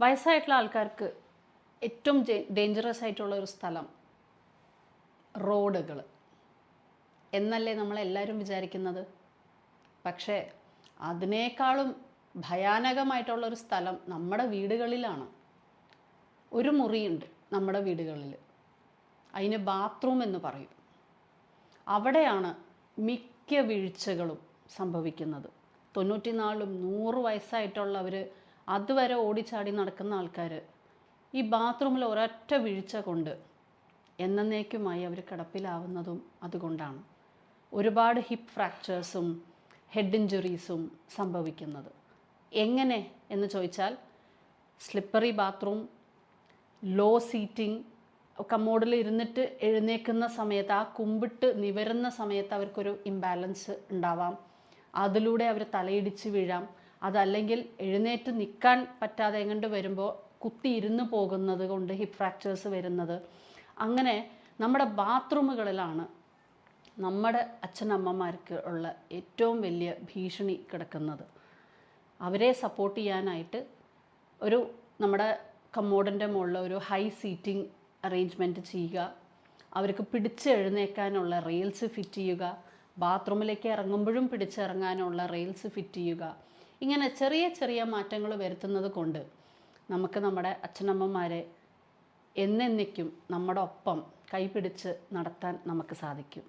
വയസ്സായിട്ടുള്ള ആൾക്കാർക്ക് ഏറ്റവും ഡേഞ്ചറസ് ആയിട്ടുള്ള ഒരു സ്ഥലം റോഡുകൾ എന്നല്ലേ നമ്മളെല്ലാവരും വിചാരിക്കുന്നത്. പക്ഷേ അതിനേക്കാളും ഭയാനകമായിട്ടുള്ളൊരു സ്ഥലം നമ്മുടെ വീടുകളിലാണ്. ഒരു മുറിയുണ്ട് നമ്മുടെ വീടുകളിൽ, അതിന് ബാത്റൂം എന്ന് പറയും. അവിടെയാണ് മിക്ക വീഴ്ചകളും സംഭവിക്കുന്നത്. 94 100 വയസ്സായിട്ടുള്ളവർ, അതുവരെ ഓടിച്ചാടി നടക്കുന്ന ആൾക്കാർ ഈ ബാത്റൂമിൽ ഒരൊറ്റ വീഴ്ച കൊണ്ട് എന്നേക്കുമായി അവർ കിടപ്പിലാവുന്നതും അതുകൊണ്ടാണ്. ഒരുപാട് ഹിപ്പ് ഫ്രാക്ചേഴ്സും ഹെഡ് ഇഞ്ചുറീസും സംഭവിക്കുന്നത്. എങ്ങനെ എന്ന് ചോദിച്ചാൽ, സ്ലിപ്പറി ബാത്റൂം, ലോ സീറ്റിംഗ്, കമ്മോഡിൽ ഇരുന്നിട്ട് എഴുന്നേൽക്കുന്ന സമയത്ത്, ആ കുമ്പിട്ട് നിവരുന്ന സമയത്ത് അവർക്കൊരു ഇംബാലൻസ് ഉണ്ടാവാം. അതിലൂടെ അവർ തലയിടിച്ച് വീഴാം. അതല്ലെങ്കിൽ എഴുന്നേറ്റ് നിൽക്കാൻ പറ്റാതെ എങ്ങോട്ട് വരുമ്പോൾ കുത്തി ഇരുന്ന് പോകുന്നത് കൊണ്ട് ഹിപ്പ് ഫ്രാക്ചേഴ്സ് വരുന്നത്. അങ്ങനെ നമ്മുടെ ബാത്റൂമുകളിലാണ് നമ്മുടെ അച്ഛനമ്മമാർക്ക് ഉള്ള ഏറ്റവും വലിയ ഭീഷണി കിടക്കുന്നത്. അവരെ സപ്പോർട്ട് ചെയ്യാനായിട്ട് നമ്മുടെ കമ്മോഡിൻ്റെ മുകളിൽ ഒരു ഹൈ സീറ്റിംഗ് അറേഞ്ച്മെൻറ്റ് ചെയ്യുക, അവർക്ക് പിടിച്ച് എഴുന്നേൽക്കാനുള്ള റെയിൽസ് ഫിറ്റ് ചെയ്യുക, ബാത്റൂമിലേക്ക് ഇറങ്ങുമ്പോഴും പിടിച്ചിറങ്ങാനുള്ള റെയിൽസ് ഫിറ്റ് ചെയ്യുക. ഇങ്ങനെ ചെറിയ ചെറിയ മാറ്റങ്ങൾ വരുത്തുന്നത് കൊണ്ട് നമുക്ക് നമ്മുടെ അച്ഛനമ്മമാരെ എന്നേക്കും നമ്മുടെ ഒപ്പം കൈപിടിച്ച് നടത്താൻ നമുക്ക് സാധിക്കും.